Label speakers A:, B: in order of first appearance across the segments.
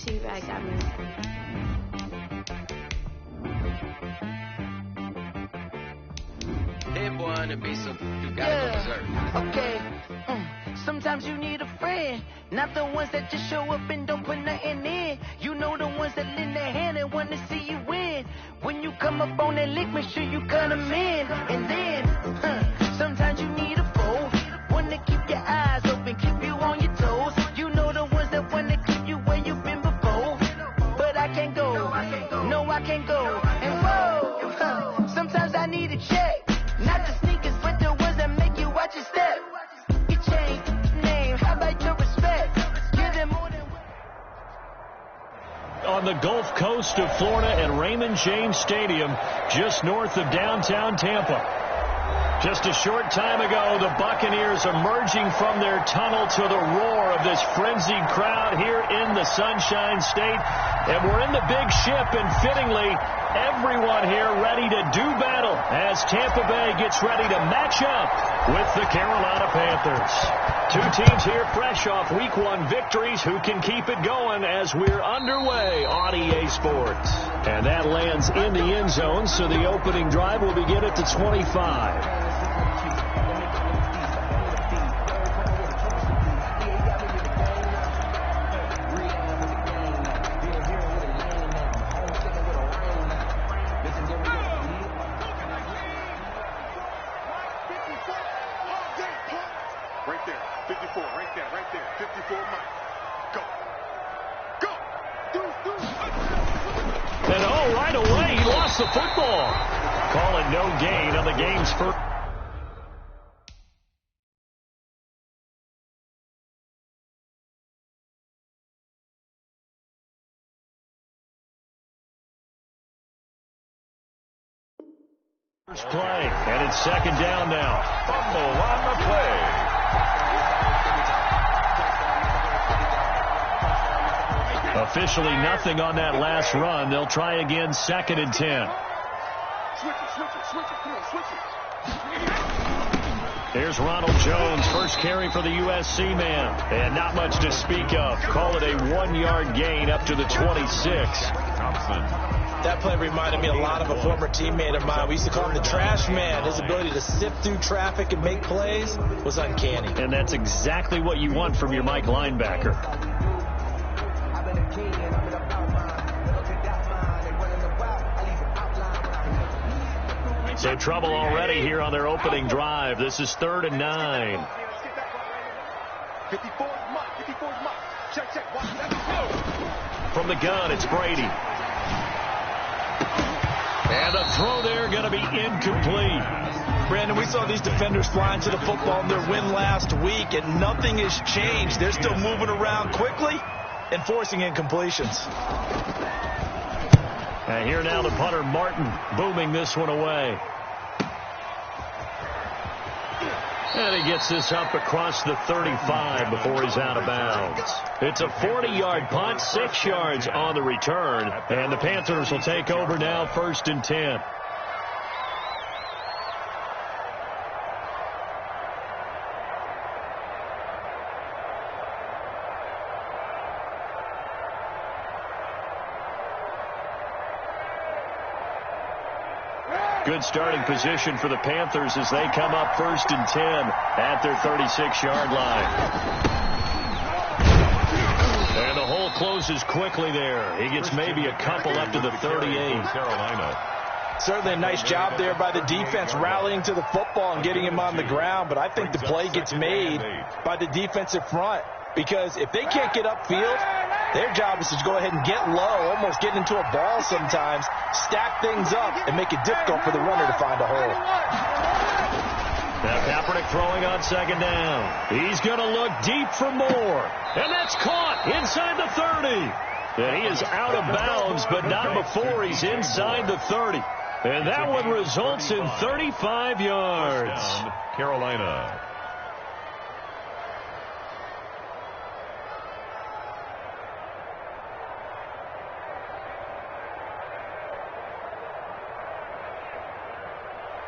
A: She right got me.
B: Hey boy, on the beat, so you gotta go berserk.
C: Okay. Sometimes you need a friend, not the ones that just show up and don't put nothing in. You know the ones that lend their hand and want to see you win. When you come up on that lick, make sure you cut them in. And then, sometimes you need a foe, one to keep your eyes open, keep you on your toes. You know the ones that want to keep you where you've been before. But I can't go, no I can't go. And whoa, sometimes I need a check, not the sneakers, but the ones that make you watch your step. Your chain, name, how about your respect? Give them more than
D: on the Gulf Coast of Florida at Raymond James Stadium, just north of downtown Tampa. Just a short time ago, the Buccaneers emerging from their tunnel to the roar of this frenzied crowd here in the Sunshine State. And we're in the big ship, and fittingly, everyone here ready to do battle as Tampa Bay gets ready to match up with the Carolina Panthers. Two teams here fresh off Week 1 victories. Who can keep it going as we're underway on EA Sports? And that lands in the end zone, so the opening drive will begin at the 25.
E: Right there, 54, right there, 54, Mike. Go.
D: And oh, right away, he lost the football. Call it no gain on the game's first. First play, and it's second down now.
E: Fumble on the play.
D: Officially nothing on that last run. They'll try again, second and 10.
E: Switch it, come on, switch it.
D: Here's Ronald Jones, first carry for the USC man. And not much to speak of. Call it a 1-yard gain up to the 26.
E: Thompson.
F: That play reminded me a lot of a former teammate of mine. We used to call him the trash man. His ability to sift through traffic and make plays was uncanny.
D: And that's exactly what you want from your Mike linebacker. So trouble already here on their opening drive. This is 3rd and 9.
E: 54 is Mike. Check. Watch that.
D: From the gun, it's Brady. And the throw there going to be incomplete.
F: Brandon, we saw these defenders flying to the football in their win last week, and nothing has changed. They're still moving around quickly and forcing incompletions.
D: And here now the punter, Martin, booming this one away. And he gets this up across the 35 before he's out of bounds. It's a 40-yard punt, 6 yards on the return. And the Panthers will take over now, 1st and 10. Good starting position for the Panthers as they come up 1st and 10 at their 36-yard line. And the hole closes quickly there. He gets maybe a couple up to the 38.
E: Carolina.
F: Certainly a nice job there by the defense rallying to the football and getting him on the ground. But I think the play gets made by the defensive front, because if they can't get upfield, their job is to go ahead and get low, almost get into a ball sometimes, stack things up, and make it difficult for the runner to find a hole.
D: Now Kaepernick throwing on 2nd down. He's going to look deep for more. And that's caught inside the 30. And he is out of bounds, but not before he's inside the 30. And that one results in 35 yards.
E: Carolina.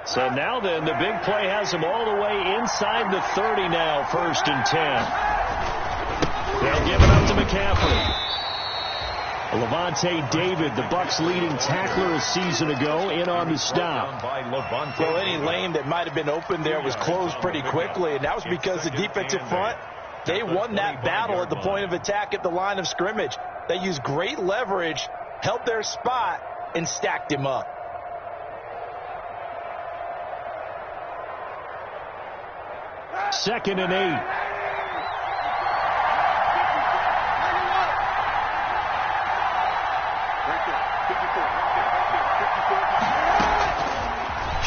D: So now then, the big play has him all the way inside the 30 now, 1st and 10. They'll give it up to McCaffrey. Levante David, the Bucs' leading tackler a season ago, in on the stop.
F: Well, any lane that might have been open there was closed pretty quickly, and that was because the defensive front, they won that battle at the point of attack at the line of scrimmage. They used great leverage, held their spot, and stacked him up.
D: Second and 8.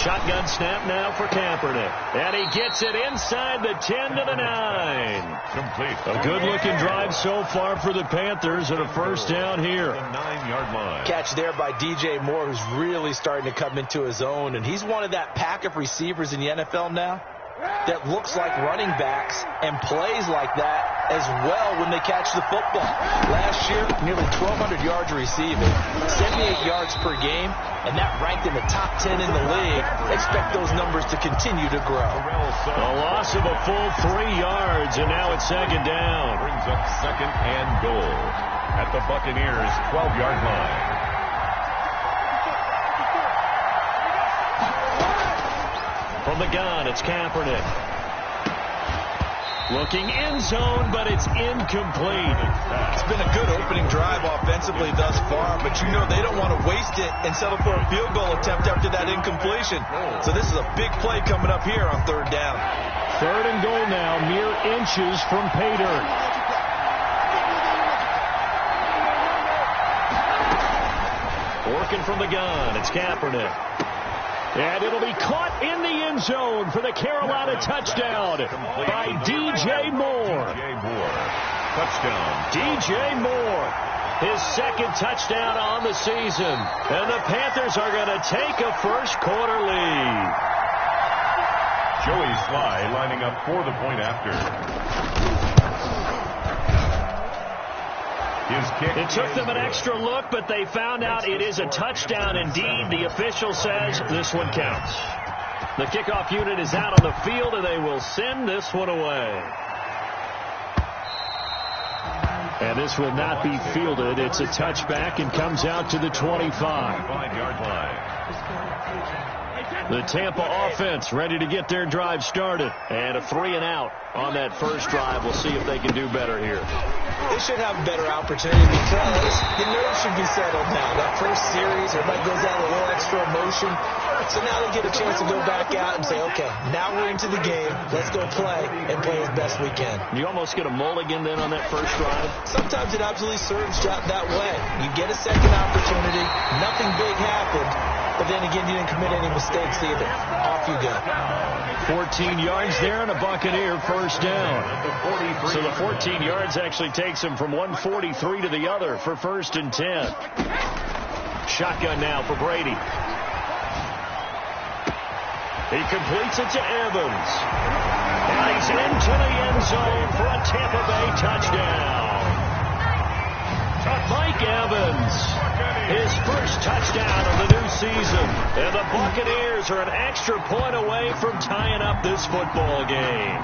D: Shotgun snap now for Kaepernick. And he gets it inside the 10 to the 9.
A: Complete.
D: A good-looking drive so far for the Panthers, and a first down here.
A: 9-yard line.
F: Catch there by DJ Moore, who's really starting to come into his own. And he's one of that pack of receivers in the NFL now that looks like running backs and plays like that as well when they catch the football. Last year, nearly 1,200 yards receiving, 78 yards per game, and that ranked in the top 10 in the league. Expect those numbers to continue to grow.
D: A loss of a full 3 yards, and now it's second down.
A: Brings up second and goal at the Buccaneers' 12-yard line.
D: From the gun, it's Kaepernick. Looking end zone, but it's incomplete.
F: It's been a good opening drive offensively thus far, but you know they don't want to waste it and settle for a field goal attempt after that incompletion. So this is a big play coming up here on third down.
D: Third and goal now, mere inches from pay dirt. Working from the gun, it's Kaepernick. And it'll be caught in the end zone for the Carolina touchdown by DJ Moore.
A: Touchdown.
D: DJ Moore, his second touchdown on the season. And the Panthers are going to take a first quarter lead.
A: Joey Sly lining up for the point after.
D: It took them an extra look, but they found out it is a touchdown indeed. The official says this one counts. The kickoff unit is out on the field, and they will send this one away. And this will not be fielded. It's a touchback and comes out to the 25.
A: 5-yard line.
D: The Tampa offense ready to get their drive started. And a 3-and-out on that first drive. We'll see if they can do better here.
F: They should have a better opportunity because the nerves should be settled now. That first series, everybody goes out with a little extra emotion. So now they get a chance to go back out and say, okay, now we're into the game. Let's go play and play as best we can.
D: You almost get a mulligan then on that first drive?
F: Sometimes it absolutely serves that way. You get a second opportunity. Nothing big happened. But then again, you didn't commit any mistakes either. Off you go.
D: 14 yards there and a Buccaneer first down. So the 14 yards actually takes him from 143 to the other for first and 10. Shotgun now for Brady. He completes it to Evans. And he's into the end zone for a Tampa Bay touchdown. Mike Evans, his first touchdown of the new season. And the Buccaneers are an extra point away from tying up this football game.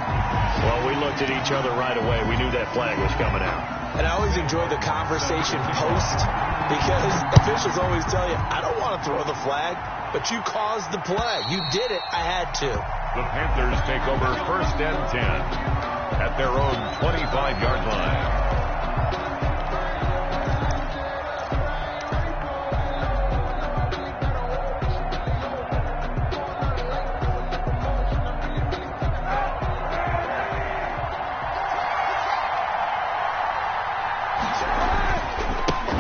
D: Well, we looked at each other right away. We knew that flag was coming out.
F: And I always enjoy the conversation post because officials always tell you, I don't want to throw the flag, but you caused the play. You did it. I had to.
A: The Panthers take over first and 10 at their own 25-yard line.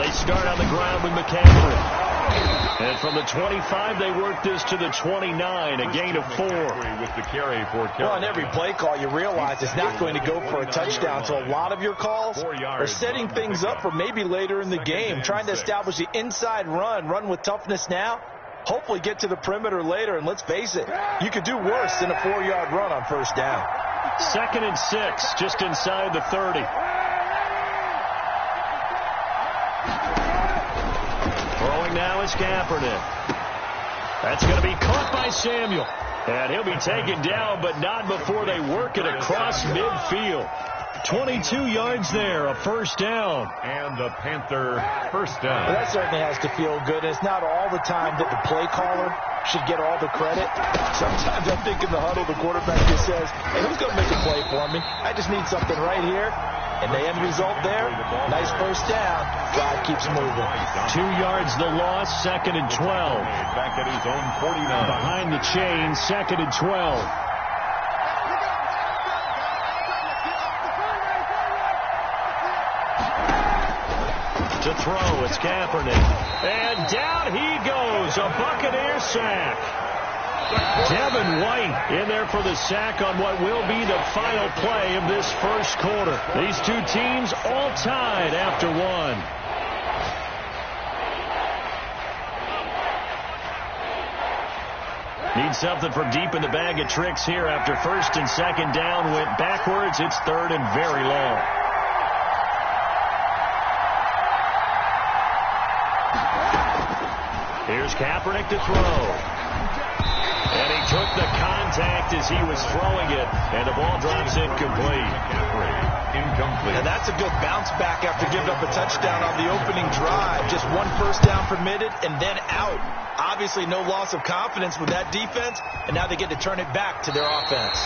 D: Start on the ground with McCaffrey. And from the 25, they work this to the 29, a gain of 4.
A: With the carry for
F: well, on every play call, you realize it's not going to go for a touchdown. So a lot of your calls are setting things up for maybe later in the game, trying to establish the inside run with toughness now, hopefully get to the perimeter later. And let's face it, you could do worse than a 4-yard run on first down.
D: 2nd and 6, just inside the 30. Throwing now is Kaepernick. That's going to be caught by Samuel. And he'll be taken down, but not before they work it across midfield. 22 yards there, a first down.
A: And the Panther first down.
F: Well, that certainly has to feel good. It's not all the time that the play caller should get all the credit. Sometimes I think in the huddle, the quarterback just says, hey, who's going to make a play for me? I just need something right here. And the end result there, nice first down. Drive keeps moving.
D: 2 yards the loss, 2nd and 12.
A: Back at his own 49.
D: Behind the chain, 2nd and 12. To throw, it's Kaepernick. And down he goes, a Buccaneer sack. Devin White in there for the sack on what will be the final play of this first quarter. These two teams all tied after one. Need something from deep in the bag of tricks here after 1st and 2nd down went backwards. It's 3rd and very long. Here's Kaepernick to throw. And he took the contact as he was throwing it, and the ball drops incomplete.
A: Incomplete.
F: And that's a good bounce back after giving up a touchdown on the opening drive. Just 1 first down permitted and then out. Obviously no loss of confidence with that defense, and now they get to turn it back to their offense.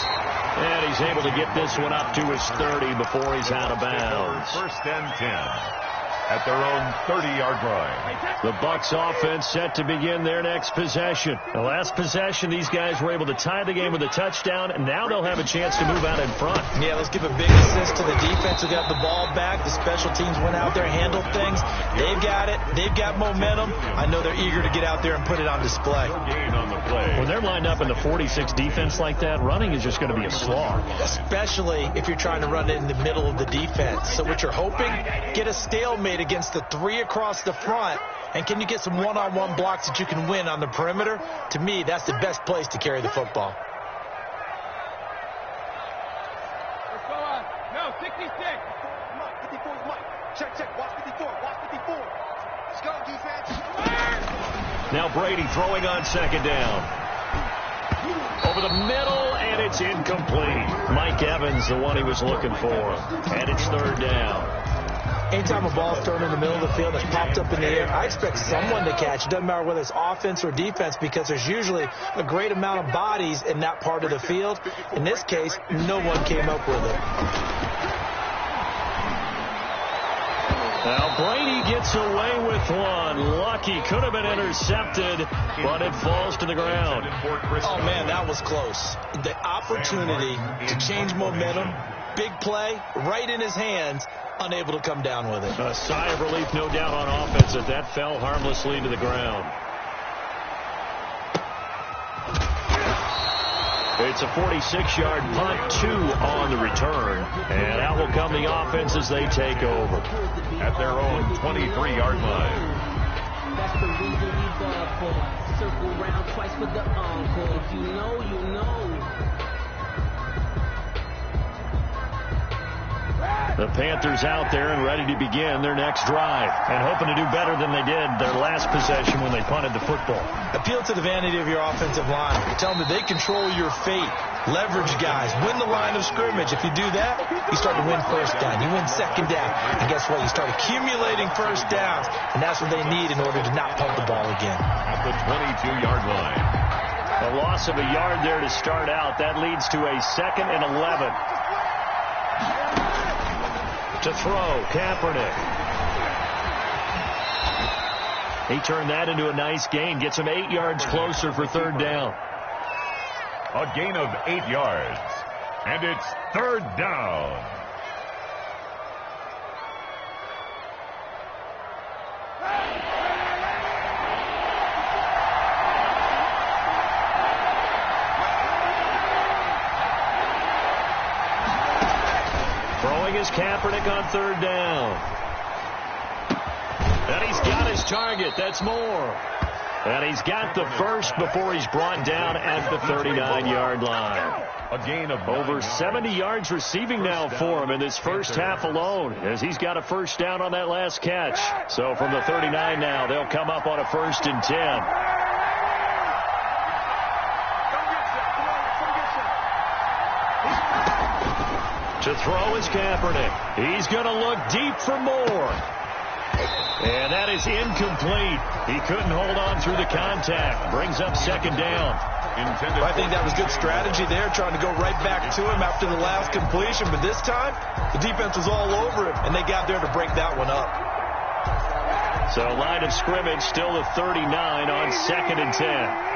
D: And he's able to get this one up to his 30 before he's out of bounds.
A: 1st and 10. At their own 30-yard line.
D: The Bucs offense set to begin their next possession. The last possession, these guys were able to tie the game with a touchdown, and now they'll have a chance to move out in front.
F: Yeah, let's give a big assist to the defense who got the ball back. The special teams went out there, handled things. They've got it. They've got momentum. I know they're eager to get out there and put it on display.
A: Gain on the play.
D: When they're lined up in the 46 defense like that, running is just going to be a slog.
F: Especially if you're trying to run it in the middle of the defense. So what you're hoping, get a stalemate against the 3 across the front, and can you get some one-on-one blocks that you can win on the perimeter? To me, that's the best place to carry the football.
E: Let's go on. No, 66. 54 is Mike. Check. Watch 54. Watch 54. Let's go, defense.
D: Now Brady throwing on 2nd down. Over the middle, and it's incomplete. Mike Evans, the one he was looking for. And it's 3rd down.
F: Anytime a ball's thrown in the middle of the field that's popped up in the air, I expect someone to catch. It doesn't matter whether it's offense or defense, because there's usually a great amount of bodies in that part of the field. In this case, no one came up with it.
D: Now Brady gets away with one. Lucky, could have been intercepted, but it falls to the ground.
F: Oh, man, that was close. The opportunity to change momentum, big play, right in his hands, unable to come down with it.
D: A sigh of relief, no doubt, on offense, as that fell harmlessly to the ground. It's a 46-yard punt, 2 on the return. And out will come the offense as they take over.
A: At their own 23-yard line.
G: That's the reason we ball for. Circle round twice for the encore. If you know.
D: The Panthers out there and ready to begin their next drive, and hoping to do better than they did their last possession when they punted the football.
F: Appeal to the vanity of your offensive line. You tell them that they control your fate. Leverage guys. Win the line of scrimmage. If you do that, you start to win first down. You win 2nd down. And guess what? You start accumulating first downs, and that's what they need in order to not punt the ball again.
A: At the 22-yard line.
D: A loss of a yard there to start out. That leads to a 2nd and 11. To throw, Kaepernick. He turned that into a nice gain. Gets him 8 yards closer for 3rd down.
A: A gain of 8 yards. And it's 3rd down.
D: Throwing is Kaepernick on 3rd down. And he's got his target. That's more. And he's got the first before he's brought down at the 39-yard line.
A: A gain of
D: over 70 yards receiving now for him in this first half alone, as he's got a first down on that last catch. So from the 39 now, they'll come up on a 1st and 10. To throw is Kaepernick. He's going to look deep for more. And that is incomplete. He couldn't hold on through the contact. Brings up second down.
F: I think that was good strategy there, trying to go right back to him after the last completion. But this time, the defense was all over him, and they got there to break that one up.
D: So line of scrimmage still the 39 on 2nd and 10.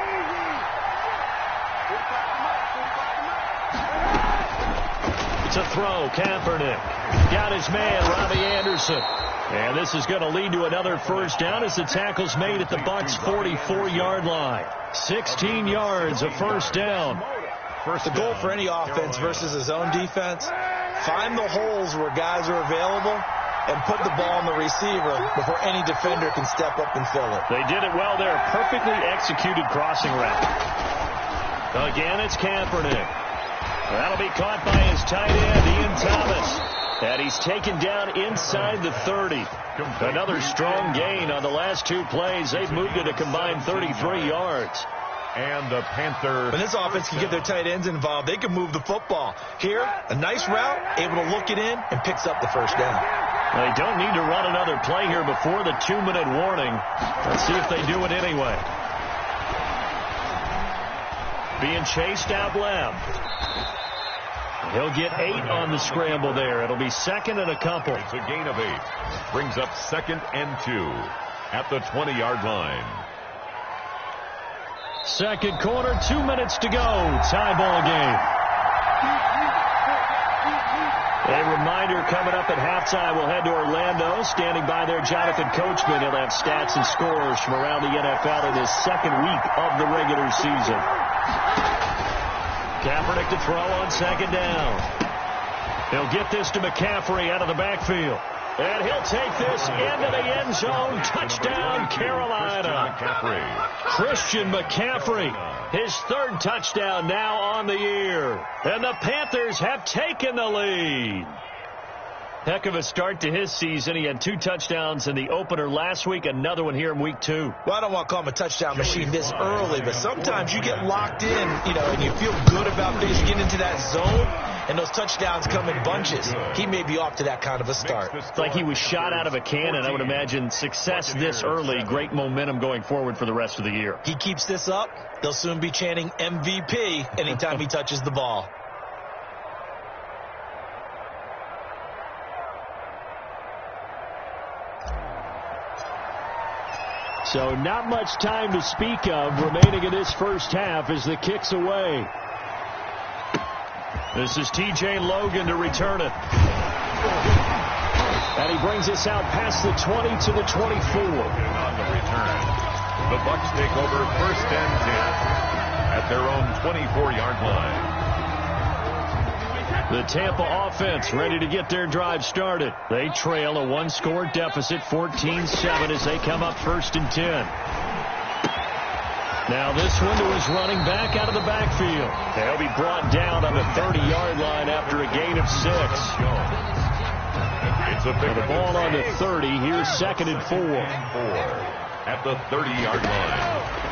D: To throw, Kaepernick. Got his man, Robbie Anderson. And this is going to lead to another first down as the tackle's made at the Bucs' 44-yard line. 16 yards, a first down.
F: The goal for any offense versus his own defense, find the holes where guys are available and put the ball on the receiver before any defender can step up and fill it.
D: They did it well there. Perfectly executed crossing route. Again, it's Kaepernick. That'll be caught by his tight end, Ian Thomas. And he's taken down inside the 30. Another strong gain on the last two plays. They've moved it a combined 33 yards.
A: And the Panthers.
F: When this offense can get their tight ends involved, they can move the football. Here, a nice route, able to look it in, and picks up the first down.
D: They don't need to run another play here before the 2-minute warning. Let's see if they do it anyway. Being chased out left. He'll get 8 on the scramble there. It'll be second and a couple.
A: It's a gain of 8. Brings up 2nd and 2 at the 20-yard line.
D: Second quarter, 2 minutes to go. Tie ball game. A reminder coming up at halftime. We'll head to Orlando. Standing by there, Jonathan Coachman. He'll have stats and scores from around the NFL in his second week of the regular season. Kaepernick to throw on second down. He'll get this to McCaffrey out of the backfield. And he'll take this into the end zone. Touchdown, Carolina. Christian McCaffrey, his 3rd touchdown now on the year. And the Panthers have taken the lead. Heck of a start to his season. He had 2 touchdowns in the opener last week, another one here in week 2.
F: Well, I don't want to call him a touchdown machine this early, but sometimes you get locked in, and you feel good about things. You get into that zone, and those touchdowns come in bunches. He may be off to that kind of a start.
D: It's like he was shot out of a cannon. I would imagine success this early, great momentum going forward for the rest of the year.
F: He keeps this up, they'll soon be chanting MVP anytime he touches the ball.
D: So not much time to speak of remaining in this first half as the kick's away. This is T.J. Logan to return it. And he brings us out past the 20 to the 24.
A: On the return, the Bucs take over 1st and 10 at their own 24-yard line.
D: The Tampa offense ready to get their drive started. They trail a 1-score deficit, 14-7, as they come up 1st and 10. Now this one to his running back out of the backfield. They'll be brought down on the 30-yard line after a gain of 6.
A: It's a big
D: the ball on the 30. Here's 2nd and 4.
A: At the 30-yard line.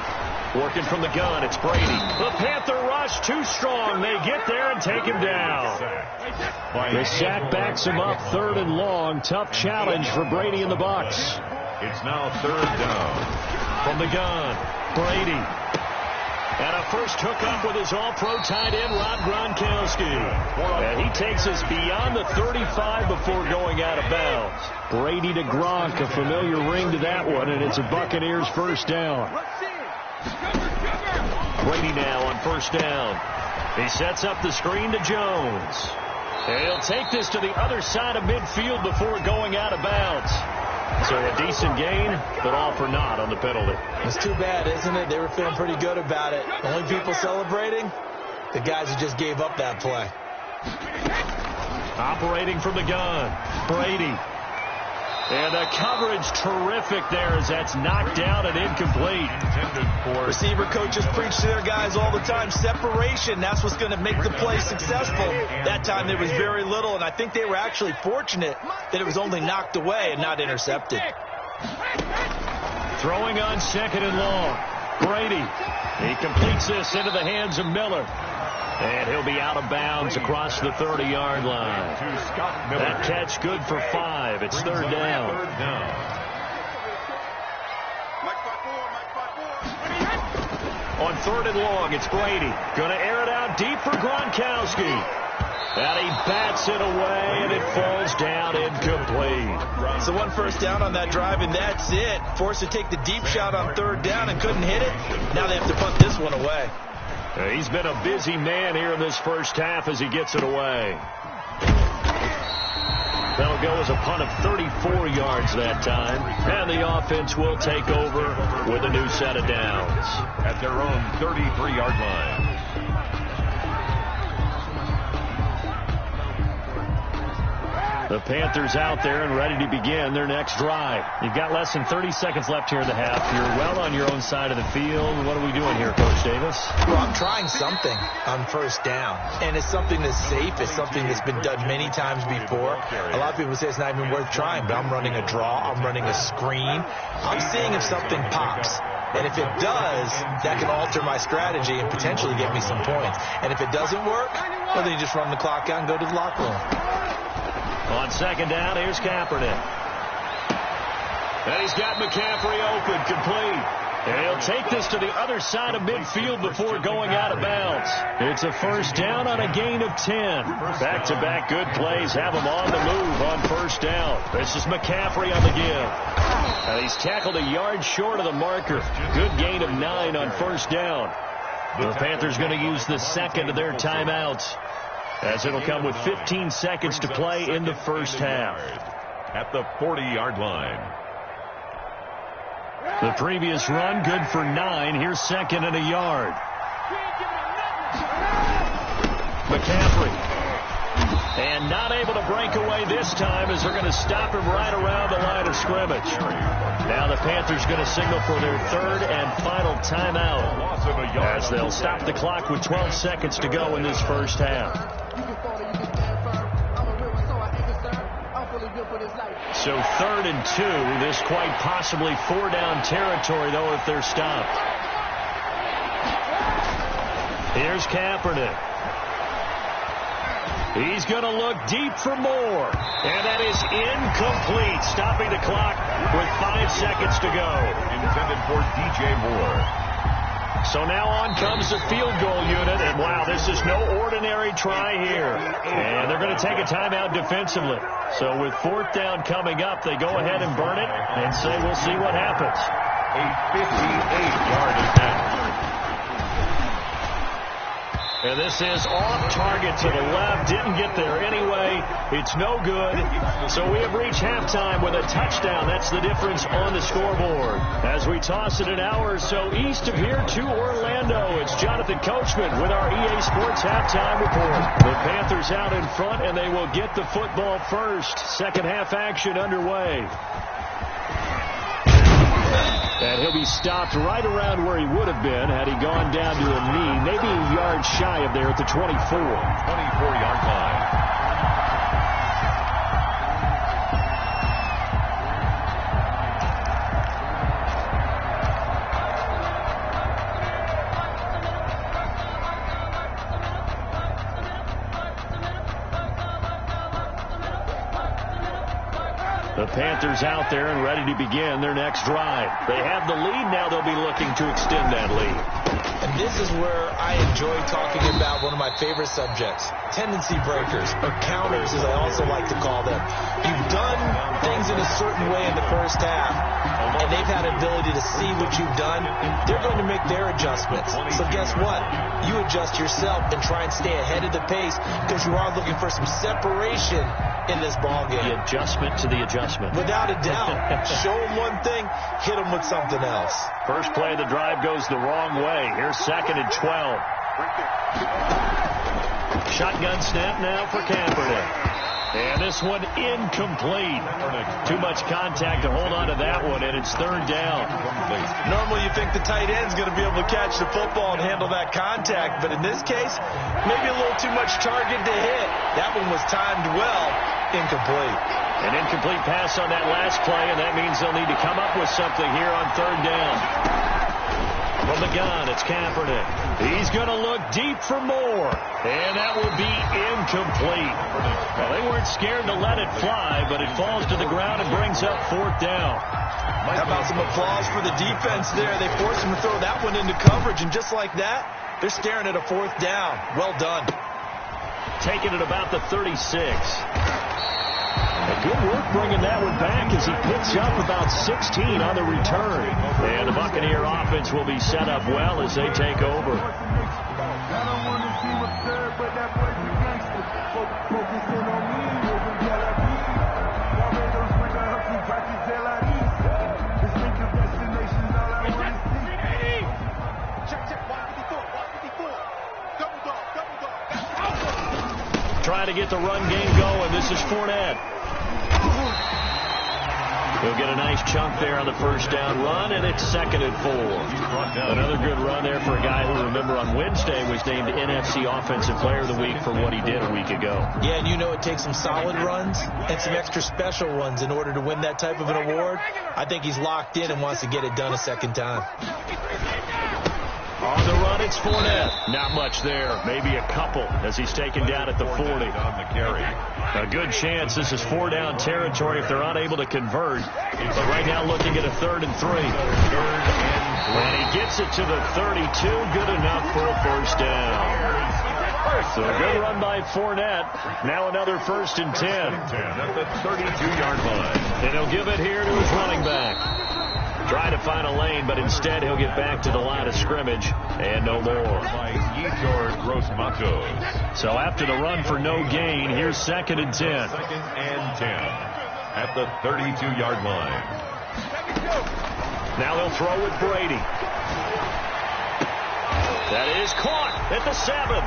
D: Working from the gun, it's Brady. The Panther rush too strong. They get there and take him down. The sack backs him up, 3rd and long. Tough challenge for Brady and the Bucs.
A: It's now 3rd down.
D: From the gun, Brady. And a first hookup with his all-pro tight end, Rob Gronkowski. And he takes us beyond the 35 before going out of bounds. Brady to Gronk, a familiar ring to that one, and it's a Buccaneers first down. Brady now on 1st down. He sets up the screen to Jones. And he'll take this to the other side of midfield before going out of bounds. So a decent gain, but all for naught on the penalty.
F: It's too bad, isn't it? They were feeling pretty good about it. The only people celebrating, the guys who just gave up that play.
D: Operating from the gun, Brady. And the coverage terrific there as that's knocked down and incomplete.
F: Receiver coaches preach to their guys all the time. Separation, that's what's going to make the play successful. That time there was very little, and I think they were actually fortunate that it was only knocked away and not intercepted.
D: Throwing on 2nd and long. Brady. He completes this into the hands of Miller. And he'll be out of bounds across the 30-yard line. That catch good for 5. It's third down. On third and long, it's Brady. Going to air it out deep for Gronkowski. And he bats it away, and it falls down incomplete.
F: So 1 first down on that drive, and that's it. Forced to take the deep shot on third down and couldn't hit it. Now they have to punt this one away.
D: He's been a busy man here in this first half as he gets it away. That'll go as a punt of 34 yards that time. And the offense will take over with a new set of downs.
A: At their own 33-yard line.
D: The Panthers out there and ready to begin their next drive. You've got less than 30 seconds left here in the half. You're well on your own side of the field. What are we doing here, Coach Davis?
F: Well, I'm trying something on first down. And it's something that's safe. It's something that's been done many times before. A lot of people say it's not even worth trying, but I'm running a draw. I'm running a screen. I'm seeing if something pops. And if it does, that can alter my strategy and potentially get me some points. And if it doesn't work, well, then you just run the clock out and go to the locker room.
D: On second down, here's Kaepernick. And he's got McCaffrey open, complete. And he'll take this to the other side of midfield before going out of bounds. It's a first down on a gain of 10. Back-to-back good plays have him on the move on first down. This is McCaffrey on the give. And he's tackled a yard short of the marker. Good gain of 9 on first down. The Panthers going to use the second of their timeouts, as it'll come with 15 seconds to play in the first half.
A: At the 40-yard line.
D: The previous run good for 9. Here's second and a yard. McCaffrey. And not able to break away this time as they're going to stop him right around the line of scrimmage. Now the Panthers going to signal for their third and final timeout, as they'll stop the clock with 12 seconds to go in this first half. So third and 2. This quite possibly 4-down territory, though, if they're stopped. Here's Kaepernick. He's going to look deep for more. And that is incomplete, stopping the clock with 5 seconds to go.
A: Intended for DJ Moore.
D: So now on comes the field goal unit, and wow, this is no ordinary try here. And they're going to take a timeout defensively. So with fourth down coming up, they go ahead and burn it and say we'll see what happens.
A: A 58-yard attempt.
D: And this is off target to the left. Didn't get there anyway. It's no good. So we have reached halftime with a touchdown. That's the difference on the scoreboard. As we toss it an hour or so east of here to Orlando, it's Jonathan Coachman with our EA Sports halftime report. The Panthers out in front, and they will get the football first. Second half action underway. And he'll be stopped right around where he would have been had he gone down to a knee, maybe a yard shy of there at the 24.
A: 24-yard line.
D: The Panthers out there and ready to begin their next drive. They have the lead. Now they'll be looking to extend that lead.
F: And this is where I enjoy talking about one of my favorite subjects, tendency breakers, or counters, as I also like to call them. You've done things in a certain way in the first half, and they've had ability to see what you've done. They're going to make their adjustments. So guess what? You adjust yourself and try and stay ahead of the pace, because you are looking for some separation in this ball game.
D: The adjustment to the adjustment.
F: Without a doubt. Show them one thing, hit them with something else.
D: First play of the drive goes the wrong way. Here's second and 12. Shotgun snap now for Kaepernick. And this one incomplete. Too much contact to hold on to that one, and it's third down.
F: Normally you think the tight end's going to be able to catch the football and handle that contact, but in this case, maybe a little too much target to hit. That one was timed well, incomplete.
D: An incomplete pass on that last play, and that means they'll need to come up with something here on third down. From the gun, it's Kaepernick. He's going to look deep for more. And that will be incomplete. Well, they weren't scared to let it fly, but it falls to the ground and brings up 4th down.
F: How about some applause for the defense there? They forced him to throw that one into coverage, and just like that, they're staring at a 4th down. Well done.
D: Taking it about the 36. Good work bringing that one back as he picks up about 16 on the return. And the Buccaneer offense will be set up well as they take over. Trying to get the run game going. This is Fournette. He'll get a nice chunk there on the first down run, and it's 2nd and 4. Another good run there for a guy who, remember, on Wednesday was named NFC Offensive Player of the Week for what he did a week ago.
F: Yeah, and you know it takes some solid runs and some extra special runs in order to win that type of an award. I think he's locked in and wants to get it done a second time.
D: On the run, it's Fournette. Not much there. Maybe a couple as he's taken down at the 40.
A: On the carry.
D: A good chance this is 4-down territory if they're unable to convert. But right now looking at a 3rd and 3. And he gets it to the 32. Good enough for a 1st down. So a good run by Fournette. Now another 1st and 10.
A: At the 32-yard line.
D: And he'll give it here to his running back. Trying to find a lane, but instead he'll get back to the line of scrimmage and no more.
A: By Yetur Gross-Matos.
D: So after the run for no gain, here's 2nd and 10.
A: 2nd and 10 at the 32-yard line.
D: Now they'll throw with Brady. That is caught at the 7.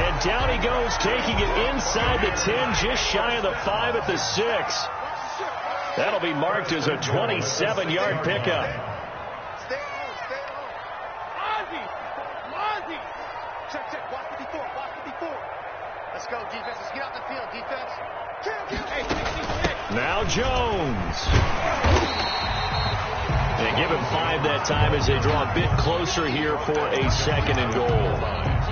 D: And down he goes, taking it inside the 10, just shy of the 5 at the 6. That'll be marked as a 27-yard pickup.
E: Stay on. Mozzie. Check. Watch 54. Let's go, defense. Let's get off the field, defense. Hey, 66.
D: Now Jones. They give him 5 that time as they draw a bit closer here for a 2nd and goal.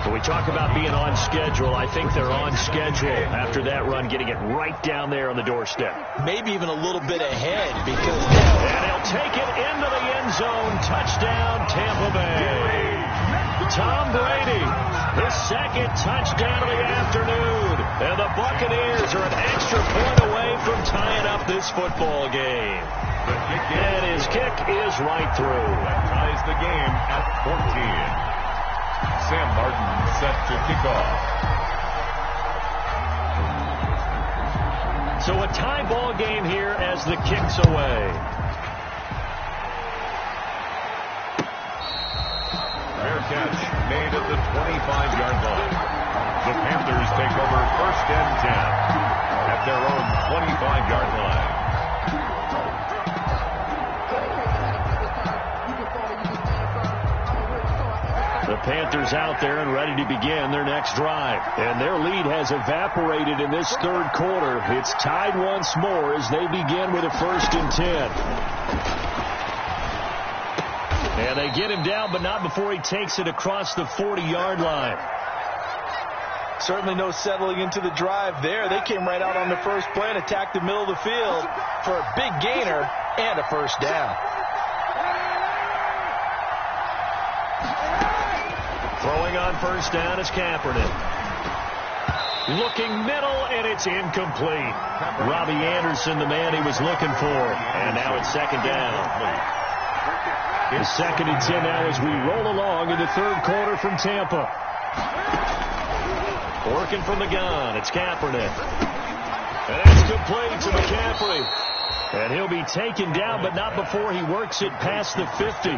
D: When we talk about being on schedule, I think they're on schedule after that run, getting it right down there on the doorstep.
F: Maybe even a little bit ahead because...
D: And he'll take it into the end zone. Touchdown, Tampa Bay. Tom Brady, his 2nd touchdown of the afternoon. And the Buccaneers are an extra point away from tying up this football game. And his kick is right through.
A: That ties the game at 14. Sam Martin set to kick off.
D: So a tie ball game here as the kick's away.
A: Fair catch made at the 25-yard line. The Panthers take over 1st and 10 at their own 25-yard line.
D: The Panthers out there and ready to begin their next drive. And their lead has evaporated in this 3rd quarter. It's tied once more as they begin with a 1st and 10. And they get him down, but not before he takes it across the 40-yard line.
F: Certainly no settling into the drive there. They came right out on the first play and attacked the middle of the field for a big gainer and a 1st down.
D: Throwing on 1st down is Kaepernick. Looking middle, and it's incomplete. Robbie Anderson, the man he was looking for. And now it's 2nd down. It's 2nd and 10 now as we roll along in the 3rd quarter from Tampa. Working from the gun, it's Kaepernick. And that's complete to McCaffrey. And he'll be taken down, but not before he works it past the 50.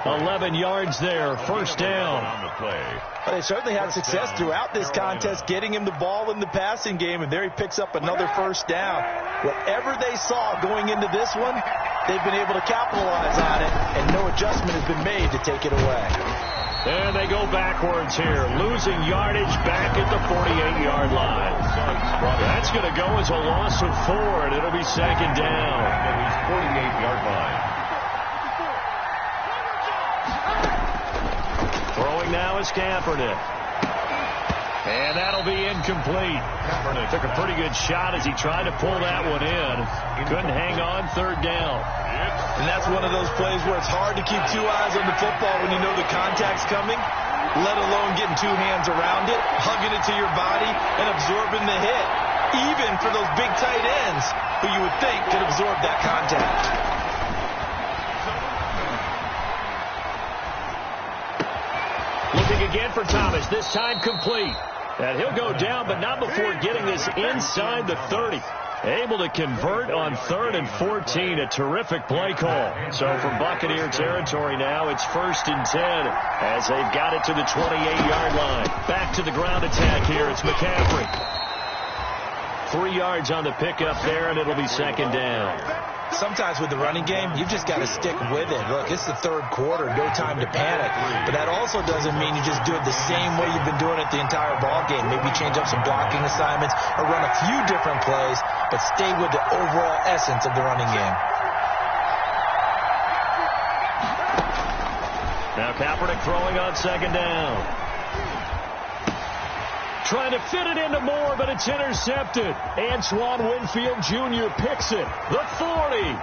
D: 11 yards there, 1st down.
F: Well, they certainly had success throughout this contest, getting him the ball in the passing game, and there he picks up another 1st down. Whatever they saw going into this one, they've been able to capitalize on it, and no adjustment has been made to take it away.
D: And they go backwards here, losing yardage back at the 48-yard line. That's going to go as a loss of 4, and it'll be 2nd down.
A: At his 48-yard line.
D: Throwing now is Kaepernick. And that'll be incomplete. Kaepernick took a pretty good shot as he tried to pull that one in. Couldn't hang on third down.
F: And that's one of those plays where it's hard to keep two eyes on the football when you know the contact's coming, let alone getting two hands around it, hugging it to your body, and absorbing the hit. Even for those big tight ends who you would think could absorb that contact.
D: Looking again for Thomas, this time complete. And he'll go down, but not before getting this inside the 30. Able to convert on 3rd and 14. A terrific play call. So from Buccaneer territory now, it's 1st and 10 as they've got it to the 28-yard line. Back to the ground attack here. It's McCaffrey. 3 yards on the pickup there, and it'll be 2nd down.
F: Sometimes with the running game, you've just got to stick with it. Look, it's the 3rd quarter, no time to panic. But that also doesn't mean you just do it the same way you've been doing it the entire ball game. Maybe change up some blocking assignments or run a few different plays, but stay with the overall essence of the running game.
D: Now Kaepernick throwing on 2nd down. Trying to fit it into Moore, but it's intercepted. Antoine Winfield Jr. picks it. The 40.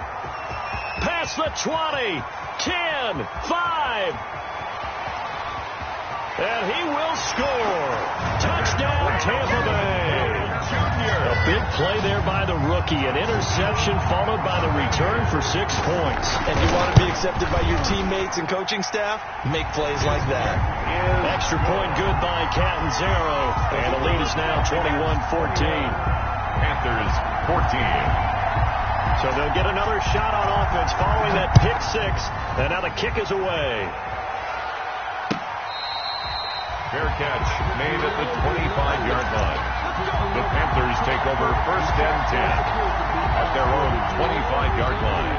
D: Past the 20. 10. 5. And he will score. Touchdown, Tampa Bay. A big play there by the rookie. An interception followed by the return for 6 points.
F: And you want to be accepted by your teammates and coaching staff? Make plays like that.
D: Extra point good by Catanzaro. And the lead is now 21-14.
A: Panthers 14.
D: So they'll get another shot on offense following that pick 6. And now the kick is away.
A: Fair catch made at the 25-yard line. The Panthers take over 1st and 10 at their own 25-yard line.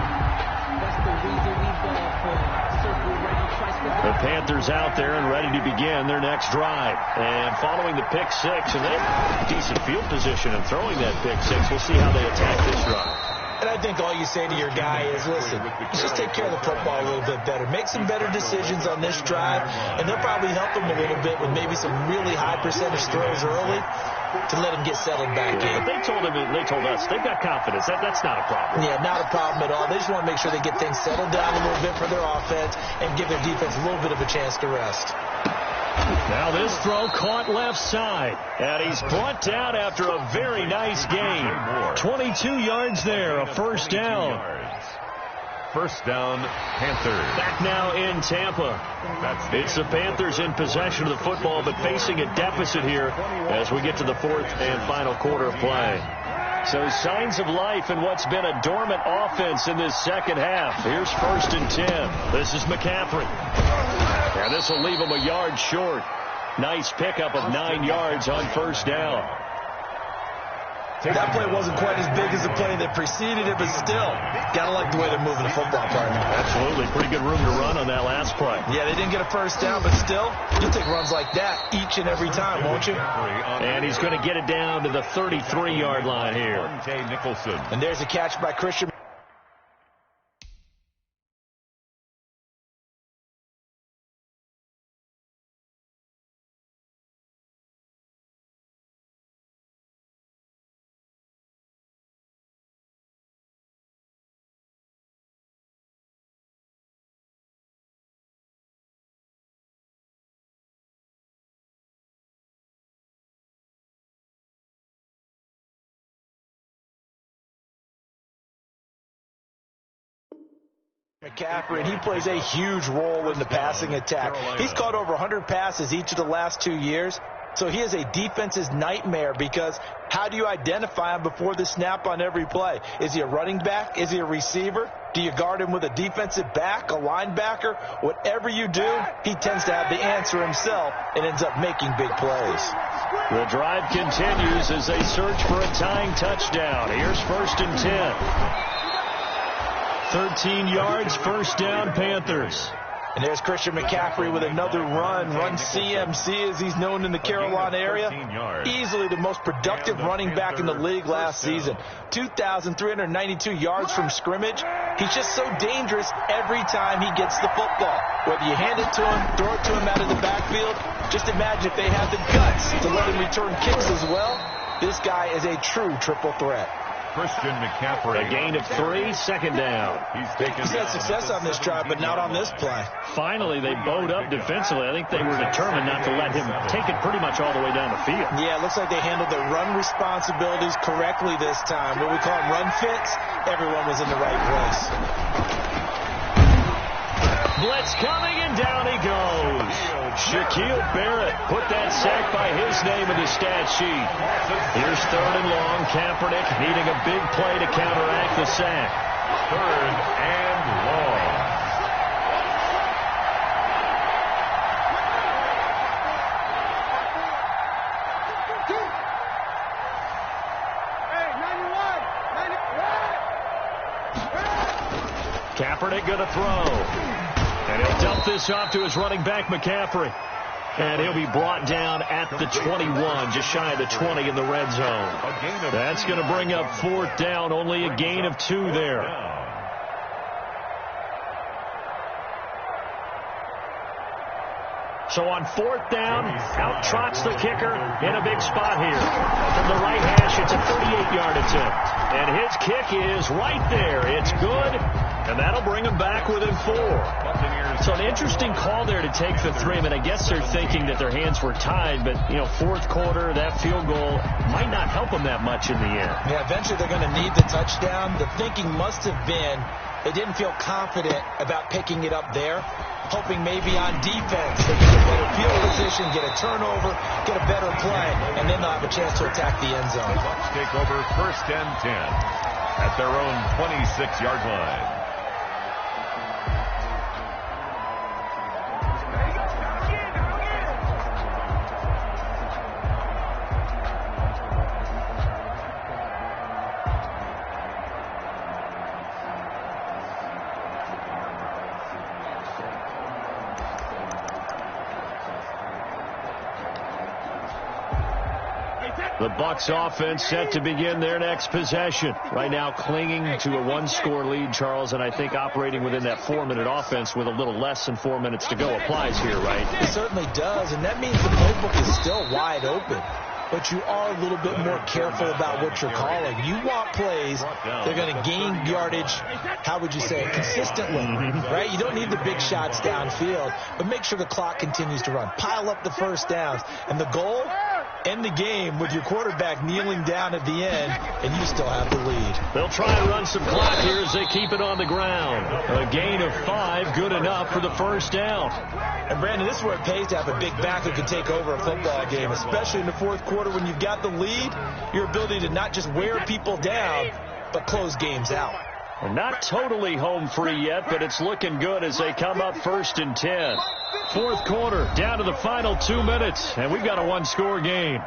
D: The Panthers out there and ready to begin their next drive. And following the pick 6, and they have decent field position and throwing that pick 6. We'll see how they attack this drive.
F: And I think all you say to your guy is, listen, just take care of the football a little bit better. Make some better decisions on this drive, and they'll probably help him a little bit with maybe some really high percentage throws early to let him get settled back in.
D: But they told us they've got confidence. That's not a problem.
F: Yeah, not a problem at all. They just want to make sure they get things settled down a little bit for their offense and give their defense a little bit of a chance to rest.
D: Now this throw caught left side. And he's brought down after a very nice gain. 22 yards there, a 1st down.
A: 1st down, Panthers.
D: Back now in Tampa. It's the Panthers in possession of the football, but facing a deficit here as we get to the 4th and final quarter of play. So signs of life in what's been a dormant offense in this 2nd half. Here's 1st and 10. This is McCaffrey. And this will leave him a yard short. Nice pickup of 9 yards on 1st down.
F: That play wasn't quite as big as the play that preceded it, but still, got to like the way they're moving the football, partner.
D: Absolutely. Pretty good room to run on that last play.
F: Yeah, they didn't get a 1st down, but still, you'll take runs like that each and every time, won't you?
D: And he's going to get it down to the 33-yard line here.
A: Nicholson.
F: And there's a catch by Christian. McCaffrey, and he plays a huge role in the passing attack. He's caught over 100 passes each of the last 2 years, so he is a defense's nightmare because how do you identify him before the snap on every play? Is he a running back? Is he a receiver? Do you guard him with a defensive back, a linebacker? Whatever you do, he tends to have the answer himself and ends up making big plays.
D: The drive continues as they search for a tying touchdown. Here's 1st and 10. 13 yards, 1st down, Panthers.
F: And there's Christian McCaffrey with another run CMC as he's known in the Carolina area. Easily the most productive running back in the league last season. 2,392 yards from scrimmage. He's just so dangerous every time he gets the football. Whether you hand it to him, throw it to him out of the backfield, just imagine if they had the guts to let him return kicks as well. This guy is a true triple threat.
A: Christian McCaffrey.
D: A gain of 3, second down.
F: He's had success on this drive, but not on this play.
D: Finally, they bowed up defensively. I think they were determined not to let him take it pretty much all the way down the field.
F: Yeah, it looks like they handled their run responsibilities correctly this time. What we call them run fits, everyone was in the right place.
D: Blitz coming, and down he goes. Shaquille Barrett put that sack by his name in the stat sheet. Here's 3rd and long. Kaepernick needing a big play to counteract the sack.
A: 3rd and long.
D: Kaepernick going to throw. And he'll dump this off to his running back, McCaffrey. And he'll be brought down at the 21, just shy of the 20 in the red zone. That's going to bring up 4th down, only a gain of 2 there. So on 4th down, out trots the kicker in a big spot here. From the right hash, it's a 38-yard attempt. And his kick is right there. It's good, and that'll bring him back within 4. So an interesting call there to take the 3. I mean, I guess they're thinking that their hands were tied, but, you know, 4th quarter, that field goal might not help them that much in the end.
F: Yeah, eventually they're going to need the touchdown. The thinking must have been they didn't feel confident about picking it up there, hoping maybe on defense they get a better field position, get a turnover, get a better play, and then they'll have a chance to attack the end zone.
A: The Bucs take over 1st and 10 at their own 26-yard line.
D: The Bucs offense set to begin their next possession. Right now clinging to a 1-score lead, Charles, and I think operating within that 4-minute offense with a little less than 4 minutes to go applies here, right?
F: It certainly does, and that means the playbook is still wide open. But you are a little bit more careful about what you're calling. You want plays they're going to gain yardage, how would you say it, consistently, right? You don't need the big shots downfield, but make sure the clock continues to run. Pile up the first downs, and the goal, end the game with your quarterback kneeling down at the end, and you still have the lead.
D: They'll try and run some clock here as they keep it on the ground. A gain of 5, good enough for the first down.
F: And, Brandon, this is where it pays to have a big back who can take over a football game, especially in the 4th quarter when you've got the lead, your ability to not just wear people down, but close games out.
D: We're not totally home free yet, but it's looking good as they come up 1st and 10. 4th quarter, down to the final 2 minutes, and we've got a 1-score game.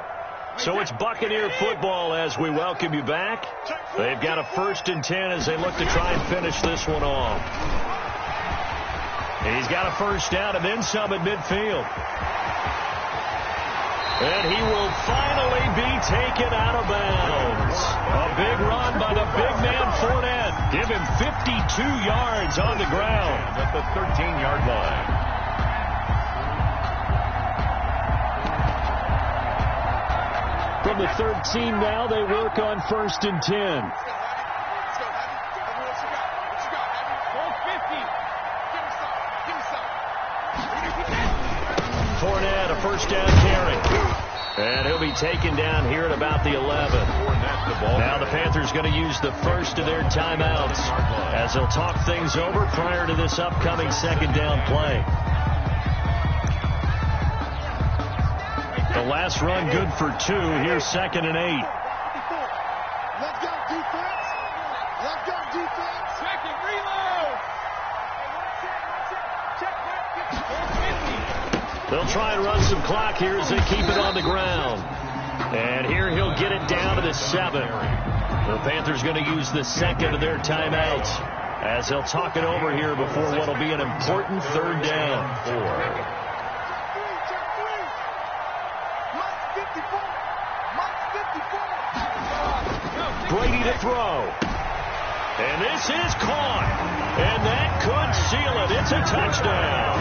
D: So it's Buccaneer football as we welcome you back. They've got a 1st and 10 as they look to try and finish this one off. He's got a first down and then some at midfield. And he will finally be taken out of bounds. A big run by the big man Fournette. Give him 52 yards on the ground.
A: At the 13-yard line.
D: From the 13 now, they work on 1st and 10. Fournette, a first down carry. And he'll be taken down here at about the 11. Now the Panthers going to use the first of their timeouts as they'll talk things over prior to this upcoming 2nd down play. The last run good for 2. Here's 2nd and 8.
E: Let's go defense. Let's go defense. Second reload.
D: They'll try and run some clock here as they keep it on the ground. And here he'll get it down to the 7. The Panthers going to use the 2nd of their timeouts. as they'll talk it over here before what will be an important third down. Brady to throw. And this is caught. And that could seal it. It's a touchdown.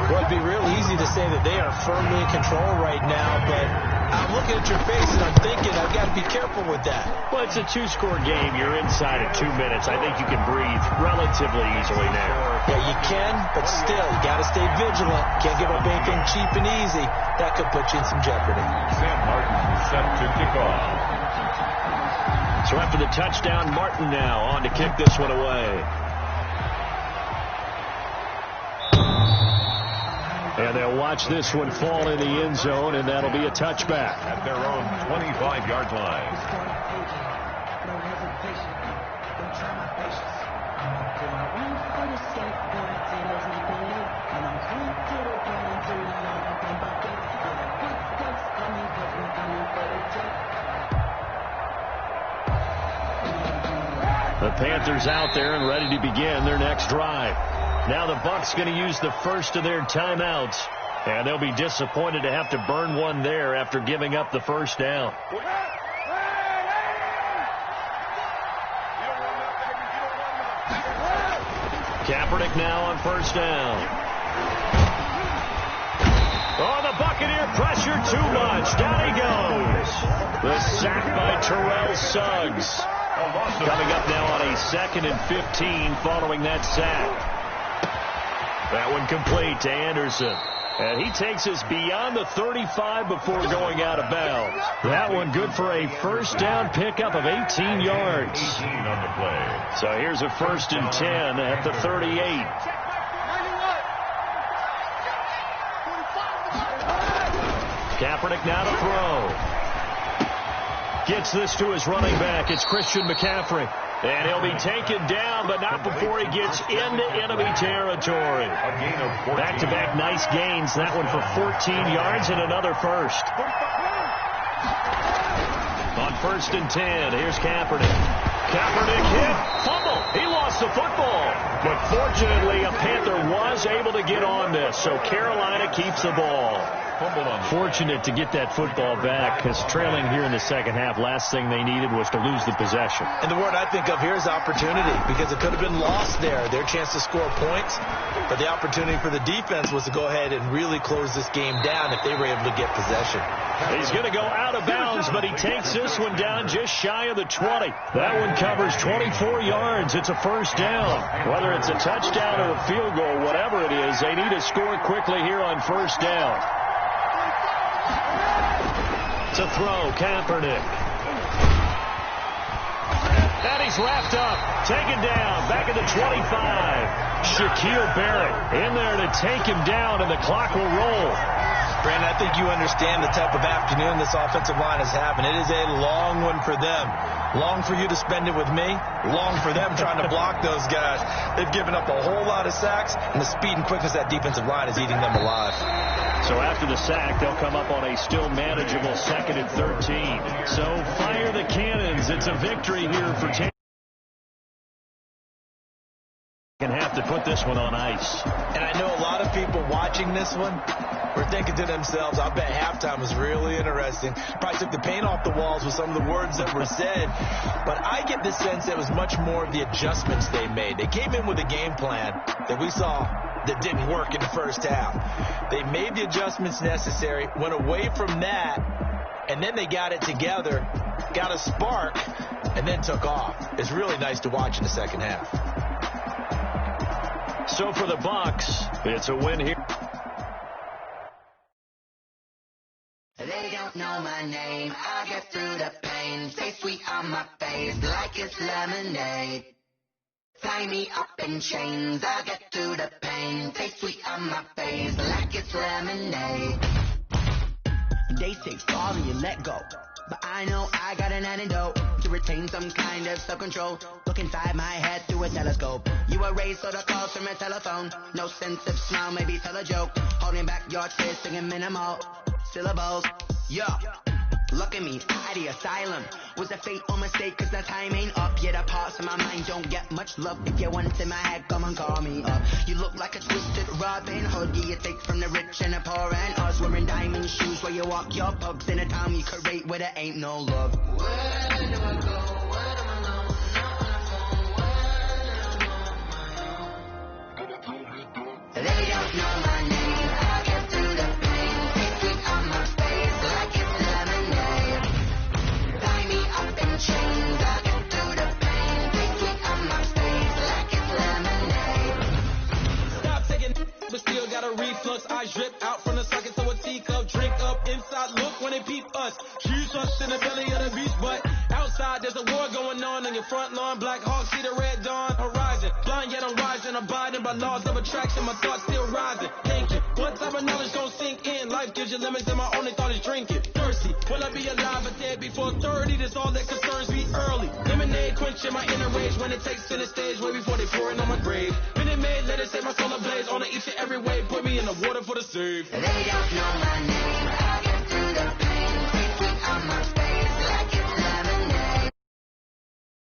F: Well, it'd be real easy to say that they are firmly in control right now, but I'm looking at your face and I'm thinking I've got to be careful with that.
D: Well, it's a two-score game. You're inside of 2 minutes. I think you can breathe relatively easily now.
F: Yeah, you can, but still, you got to stay vigilant. Can't give up anything cheap and easy. That could put you in some jeopardy.
A: Sam Martin set to kick off.
D: So after the touchdown, Martin now on to kick this one away. And they'll watch this one fall in the end zone, and that'll be a touchback.
A: At their own 25-yard line.
D: The Panthers out there and ready to begin their next drive. Now the Bucs going to use the first of their timeouts, and they'll be disappointed to have to burn one there after giving up the first down. Kaepernick now on first down. Oh, the Buccaneer pressure too much. Down he goes. The sack by Terrell Suggs. Coming up now on a 2nd and 15 following that sack. That one complete to Anderson. And he takes us beyond the 35 before going out of bounds. That one good for a first down pickup of 18 yards.
A: 18 on the play.
D: So here's a 1st and 10 at the 38. Kaepernick now to throw. Gets this to his running back. It's Christian McCaffrey. And he'll be taken down, but not before he gets into enemy territory.
A: A gain of 14.
D: Back-to-back nice gains. That one for 14 yards and another first. On 1st and 10, here's Kaepernick. Kaepernick hit. Fumble. He lost the football. But fortunately, a Panther was able to get on this, so Carolina keeps the ball. Fortunate to get that football back, because trailing here in the second half, last thing they needed was to lose the possession.
F: And the word I think of here is opportunity, because it could have been lost there, their chance to score points. But the opportunity for the defense was to go ahead and really close this game down if they were able to get possession.
D: He's going to go out of bounds, but he takes this one down just shy of the 20. That one covers 24 yards. It's a first down. Whether it's a touchdown or a field goal, whatever it is, they need to score quickly here on first down. To throw, Kaepernick. And he's wrapped up, taken down, back at the 25. Shaquille Barrett in there to take him down, and the clock will roll.
F: Brandon, I think you understand the type of afternoon this offensive line is having. It is a long one for them. Long for you to spend it with me. Long for them trying to block those guys. They've given up a whole lot of sacks, and the speed and quickness of that defensive line is eating them alive.
D: So after the sack, they'll come up on a still manageable 2nd and 13. So fire the cannons. It's a victory here for Tampa. Going to have to put this one on ice.
F: And I know a lot of people watching this one were thinking to themselves, I bet halftime was really interesting. Probably took the paint off the walls with some of the words that were said. But I get the sense that it was much more of the adjustments they made. They came in with a game plan that we saw that didn't work in the first half. They made the adjustments necessary, went away from that, and then they got it together, got a spark, and then took off. It's really nice to watch in the second half.
D: So for the Bucs, it's a win here.
C: They don't know my name. I get through the pain. Stay sweet on my face like it's lemonade. Tie me up in chains. I get through the pain. Stay sweet on my face like it's lemonade. They say sorry and let go, but I know I got an antidote to retain some kind of self-control. Look inside my head through a telescope. You erase all the calls from a telephone. No sense of smile, maybe tell a joke. Holding back your tears, singing minimal syllables. Yeah. Look at me, at the asylum. Was a fate or mistake, cause the time ain't up. Yet the parts of my mind don't get much love. If you want in my head, come and call me up. You look like a twisted Robin Hood. You take from the rich and the poor and us. Wearing diamond shoes while you walk your pugs in a town you create where there ain't no love. Where do I go? Where am I alone? Not on my own. They don't know my name. I get through the pain. Take on my face like it's lemonade. Tie me up in chains. I get through the pain. Take on my face like it's lemonade.
H: Stop taking, but still got a reflux. I drip out from the socket to a teacup. Drink up inside. Look when they peep us. Shoes us in the belly of the beast, but outside there's a war going on your front lawn. Black Hawks see the red dawn horizon. Blind yet I'm rising, abiding by laws of attraction. My thoughts still rising. Thank you. What type of knowledge gon' sink in? Life gives you limits, and my only thought is drinking. Thirsty, will I be alive or dead before 30? That's all that concerns me early. Lemonade quenching my inner rage when it takes center stage way before they pour it on my grave. Minute Maid, let it set my soul ablaze on each and every way. Put me in the water for the save.
C: They don't know my name. I get through the pain. Take on my face.